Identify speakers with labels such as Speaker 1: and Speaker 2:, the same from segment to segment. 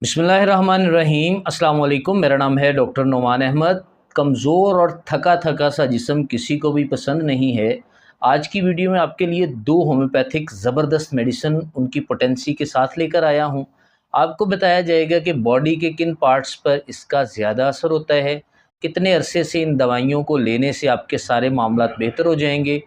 Speaker 1: बिस्मिल्लाहिर्रहमानिर्रहीम। अस्सलाम वालेकुम। मेरा नाम है डॉक्टर नुमान अहमद। कमज़ोर और थका थका सा जिस्म किसी को भी पसंद नहीं है। आज की वीडियो में आपके लिए दो होम्योपैथिक ज़बरदस्त मेडिसिन उनकी पोटेंसी के साथ लेकर आया हूँ। आपको बताया जाएगा कि बॉडी के किन पार्ट्स पर इसका ज़्यादा असर होता है, कितने अरसे से इन दवाइयों को लेने से आपके सारे मामलात बेहतर हो जाएंगे।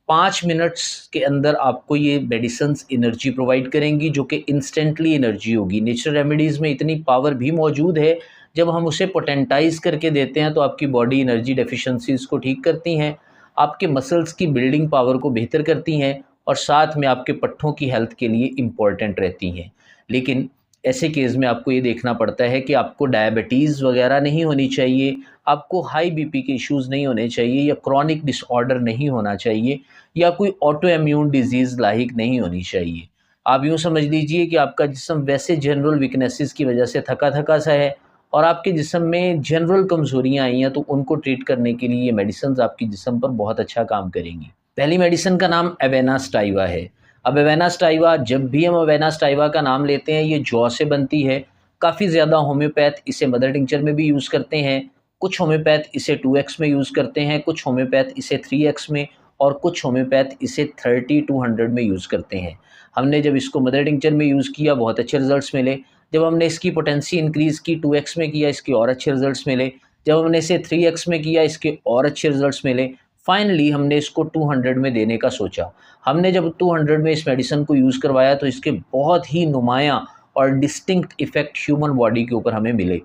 Speaker 1: 5 मिनट्स के अंदर आपको ये मेडिसिन्स एनर्जी प्रोवाइड करेंगी, जो कि इंस्टेंटली एनर्जी होगी। नेचुरल रेमेडीज़ में इतनी पावर भी मौजूद है, जब हम उसे पोटेंटाइज़ करके देते हैं तो आपकी बॉडी एनर्जी डेफिशिएंसीज़ को ठीक करती हैं, आपके मसल्स की बिल्डिंग पावर को बेहतर करती हैं और साथ में आपके पट्ठों की हेल्थ के लिए इम्पॉर्टेंट रहती हैं। लेकिन ऐसे केस में आपको ये देखना पड़ता है कि आपको डायबिटीज़ वगैरह नहीं होनी चाहिए, आपको हाई बीपी के इश्यूज़ नहीं होने चाहिए, या क्रॉनिक डिसऑर्डर नहीं होना चाहिए, या कोई ऑटो इम्यून डिजीज़ लाहिक नहीं होनी चाहिए। आप यूँ समझ लीजिए कि आपका जिस्म वैसे जनरल वीकनेसेस की वजह से थका-थका सा है और आपके जिस्म में जनरल कमज़ोरियाँ आई हैं, तो उनको ट्रीट करने के लिए ये मेडिसिन्स आपके जिस्म पर बहुत अच्छा काम करेंगी। पहली मेडिसिन का नाम एवेना स्टाइवा है। अब एवेना स्टाइवा, जब भी हम एवेना स्टाइवा का नाम लेते हैं, ये जौ से बनती है। काफ़ी ज़्यादा होम्योपैथ इसे मदर टिंचर में भी यूज़ करते हैं, कुछ होम्योपैथ इसे 2x में यूज़ करते हैं, कुछ होम्योपैथ इसे 3x में और कुछ होम्योपैथ इसे 30-200 में यूज़ करते हैं। हमने जब इसको मदर टिंचर में यूज़ किया, बहुत अच्छे रिज़ल्ट्स मिले। जब हमने इसकी पोटेंसी इंक्रीज़ की, 2x में किया, इसके और अच्छे रिज़ल्ट्स मिले। जब हमने इसे 3x में किया, इसके और अच्छे रिज़ल्ट्स मिले। फाइनली हमने इसको 200 में देने का सोचा। हमने जब 200 में इस मेडिसिन को यूज़ करवाया, तो इसके बहुत ही नुमायाँ और डिस्टिंक्ट इफ़ेक्ट ह्यूमन बॉडी के ऊपर हमें मिले।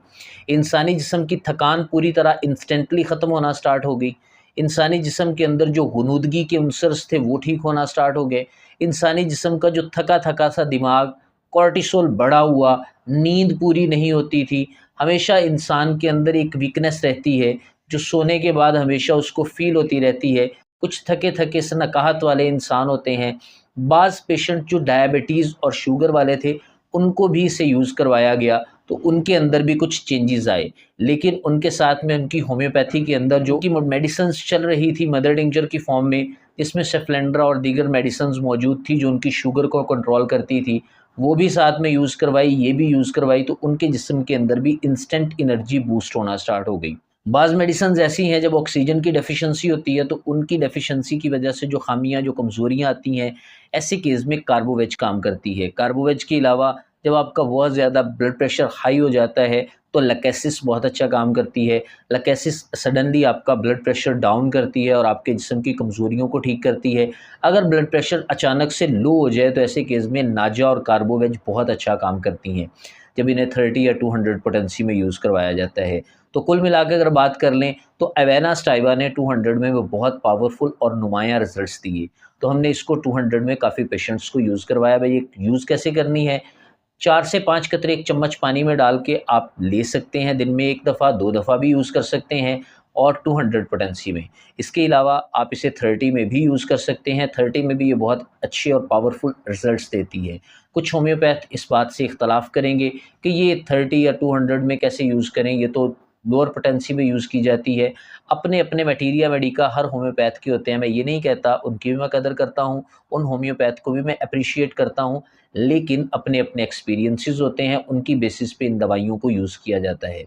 Speaker 1: इंसानी जिस्म की थकान पूरी तरह इंस्टेंटली ख़त्म होना स्टार्ट हो गई। इंसानी जिस्म के अंदर जो गुनूदगी के उनसर्स थे, वो ठीक होना स्टार्ट हो गए। इंसानी जिस्म का जो थका-थका सा दिमाग, कॉर्टिसोल बढ़ा हुआ, नींद पूरी नहीं होती थी, हमेशा इंसान के अंदर एक वीकनेस रहती है, जो सोने के बाद हमेशा उसको फ़ील होती रहती है। कुछ थके-थके से नकाहत वाले इंसान होते हैं। बाज़ पेशेंट जो डायबिटीज़ और शुगर वाले थे, उनको भी इसे यूज़ करवाया गया, तो उनके अंदर भी कुछ चेंजेस आए। लेकिन उनके साथ में उनकी होम्योपैथी के अंदर जो कि मेडिसिन्स चल रही थी मदर टिंचर की फॉर्म में, जिसमें सेफ्लेंड्रा और दीगर मेडिसिन्स मौजूद थी, जो उनकी शुगर को कंट्रोल करती थी, वो भी साथ में यूज़ करवाई, ये भी यूज़ करवाई, तो उनके जिस्म के अंदर भी इंस्टेंट एनर्जी बूस्ट होना स्टार्ट हो गई। बाज़ मेडिसिन्स ऐसी हैं, जब ऑक्सीजन की डेफ़िशिएंसी होती है, तो उनकी डेफ़िशिएंसी की वजह से जो ख़ामियाँ, जो कमज़ोरियाँ आती हैं, ऐसे केस में कार्बोवेज काम करती है। कार्बोवेज के अलावा जब आपका बहुत ज़्यादा ब्लड प्रेशर हाई हो जाता है, तो लैकेसिस बहुत अच्छा काम करती है। लैकेसिस सडनली आपका ब्लड प्रेशर डाउन करती है और आपके जिस्म की कमज़ोरियों को ठीक करती है। अगर ब्लड प्रेशर अचानक से लो हो जाए, तो ऐसे केस में नाजा और कार्बोवेज बहुत अच्छा काम करती हैं, जब इन्हें 30 या 200 पोटेंसी में यूज़ करवाया जाता है। तो कुल मिलाकर अगर बात कर लें, तो एवेना स्टाइवा ने 200 में वो बहुत पावरफुल और नुमायाँ रिज़ल्ट्स दिए। तो हमने इसको 200 में काफ़ी पेशेंट्स को यूज़ करवाया। भई ये यूज़ कैसे करनी है? 4 से 5 कतरे 1 चम्मच पानी में डाल के आप ले सकते हैं, दिन में 1 दफ़ा, 2 दफ़ा भी यूज़ कर सकते हैं, और 200 पोटेंसी में। इसके अलावा आप इसे 30 में भी यूज़ कर सकते हैं, 30 में भी ये बहुत अच्छे और पावरफुल रिज़ल्ट्स देती है। कुछ होम्योपैथ इस बात से इख्तलाफ़ करेंगे कि ये 30 या 200 में कैसे यूज़ करें, ये तो लोअर पोटेंसी में यूज़ की जाती है। अपने-अपने मटीरिया मेडिका हर होम्योपैथ के होते हैं, मैं ये नहीं कहता, उनकी भी मैं कदर करता हूँ, उन होम्योपैथ को भी मैं एप्रिशिएट करता हूँ, लेकिन अपने-अपने एक्सपीरियंसेस होते हैं, उनकी बेसिस पे इन दवाइयों को यूज़ किया जाता है।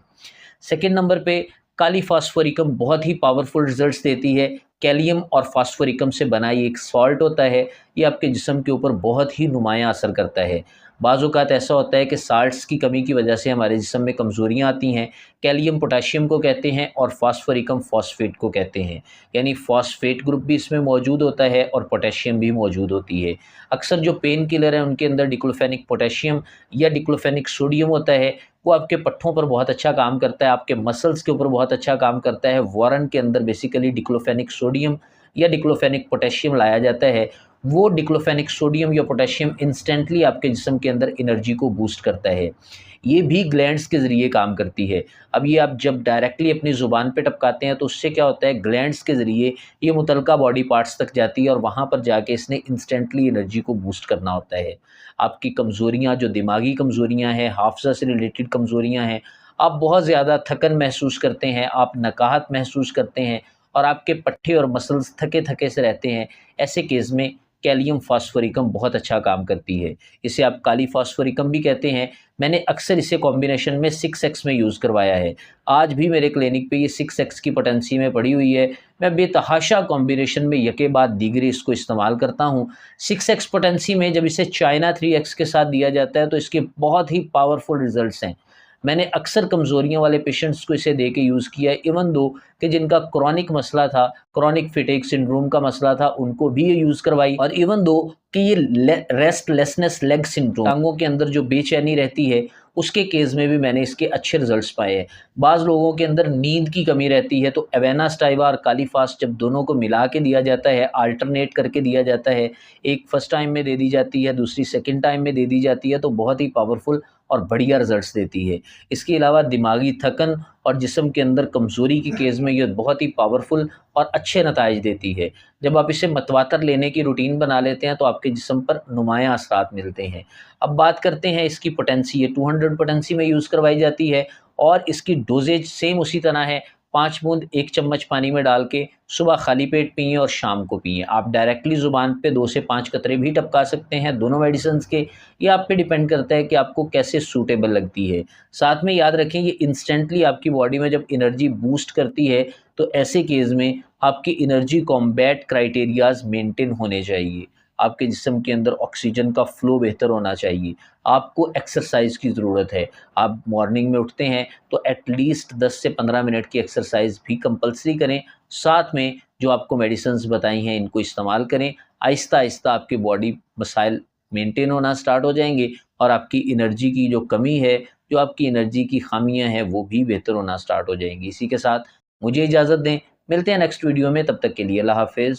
Speaker 1: सेकंड नंबर पे काली फास्फोरिकम बहुत ही पावरफुल रिज़ल्ट्स देती है। कैलियम और फास्फोरिकम से बना ये एक सॉल्ट होता है, ये आपके जिस्म के ऊपर बहुत ही नुमायाँ असर करता है। बाज़ औक़ात ऐसा होता है कि साल्ट्स की कमी की वजह से हमारे जिस्म में कमज़ोरियाँ आती हैं। कैलियम पोटेशियम को कहते हैं और फास्फोरिकम फ़ॉस्फ़ेट को कहते हैं। यानी फ़ॉस्फ़ेट ग्रुप भी इसमें मौजूद होता है और पोटेशियम भी मौजूद होती है। अक्सर जो पेन किलर हैं, उनके अंदर डिक्लोफ़ेनिक पोटेशियम या डिक्लोफ़ेनिक सोडियम होता है, वो आपके पट्ठों पर बहुत अच्छा काम करता है, आपके मसल्स के ऊपर बहुत अच्छा काम करता है। वारन के अंदर बेसिकली डिक्लोफ़ेनिक सोडियम या डिक्लोफ़ेनिक पोटेशियम लाया जाता है। वो डिक्लोफ़ेनिक सोडियम या पोटेशियम इंस्टेंटली आपके जिस्म के अंदर एनर्जी को बूस्ट करता है। ये भी ग्लैंड्स के ज़रिए काम करती है। अब ये आप जब डायरेक्टली अपनी ज़ुबान पे टपकाते हैं, तो उससे क्या होता है, ग्लैंड्स के ज़रिए ये मुतलका बॉडी पार्ट्स तक जाती है और वहाँ पर जाके इसने इंस्टेंटली एनर्जी को बूस्ट करना होता है। आपकी कमज़ोरियाँ, जो दिमागी कमज़ोरियाँ हैं, हाफ़ज़ा से रिलेटेड कमज़ोरियाँ हैं, आप बहुत ज़्यादा थकन महसूस करते हैं, आप नकाहत महसूस करते हैं और आपके पट्ठे और मसल्स थके-थके से रहते हैं, ऐसे केस में कैलियम फास्फोरिकम बहुत अच्छा काम करती है। इसे आप काली फास्फोरिकम भी कहते हैं। मैंने अक्सर इसे कॉम्बिनेशन में 6x में यूज़ करवाया है। आज भी मेरे क्लिनिक पे ये 6x की पोटेंसी में पड़ी हुई है। मैं बेतहाशा कॉम्बिनेशन में यके बाद दीगरे इसको इस्तेमाल करता हूँ। 6x पोटेंसी में जब इसे चाइना 3x के साथ दिया जाता है तो इसके बहुत ही पावरफुल रिजल्ट्स हैं। मैंने अक्सर कमज़ोरियों वाले पेशेंट्स को इसे दे के यूज़ किया है, इवन दो कि जिनका क्रॉनिक मसला था, क्रॉनिक फटीग सिंड्रोम का मसला था, उनको भी ये यूज़ करवाई। और इवन दो कि ये रेस्टलेसनेस लेग सिंड्रोम, टांगों के अंदर जो बेचैनी रहती है, उसके केस में भी मैंने इसके अच्छे रिजल्ट्स पाए हैं। बाज़ लोगों के अंदर नींद की कमी रहती है, तो एवेना स्टाइवा और कालीफास्ट जब दोनों को मिला के दिया जाता है, अल्टरनेट करके दिया जाता है, एक फर्स्ट टाइम में दे दी जाती है, दूसरी सेकंड टाइम में दे दी जाती है, तो बहुत ही पावरफुल और बढ़िया रिजल्ट्स देती है। इसके अलावा दिमागी थकन और जिस्म के अंदर कमज़ोरी के केस में ये बहुत ही पावरफुल और अच्छे नताइज देती है। जब आप इसे मतवातर लेने की रूटीन बना लेते हैं तो आपके जिस्म पर नुमायाँ असरात मिलते हैं। अब बात करते हैं इसकी पोटेंसी। ये 200 पोटेंसी में यूज़ करवाई जाती है और इसकी डोजेज सेम उसी तरह है। 5 बूंद 1 चम्मच पानी में डाल के सुबह खाली पेट पिएँ और शाम को पिएँ। आप डायरेक्टली ज़ुबान पे 2 से 5 कतरे भी टपका सकते हैं दोनों मेडिसिन्स के। ये आप पे डिपेंड करता है कि आपको कैसे सूटेबल लगती है। साथ में याद रखें ये इंस्टेंटली आपकी बॉडी में जब एनर्जी बूस्ट करती है, तो ऐसे केस में आपकी एनर्जी कॉम्बैट क्राइटेरियाज़ मेंटेन होने चाहिए। आपके जिस्म के अंदर ऑक्सीजन का फ़्लो बेहतर होना चाहिए। आपको एक्सरसाइज़ की ज़रूरत है। आप मॉर्निंग में उठते हैं तो एटलीस्ट 10 से 15 मिनट की एक्सरसाइज़ भी कंपल्सरी करें। साथ में जो आपको मेडिसिन्स बताई हैं इनको इस्तेमाल करें। आहिस्ता-आहिस्ता आपकी बॉडी मसाइल मेंटेन होना स्टार्ट हो जाएँगे और आपकी एनर्जी की जो कमी है, जो आपकी एनर्जी की ख़ामियाँ हैं, वो भी बेहतर होना स्टार्ट हो जाएँगी। इसी के साथ मुझे इजाज़त दें। मिलते हैं नेक्स्ट वीडियो में, तब तक के लिए अल्लाह हाफ़िज़।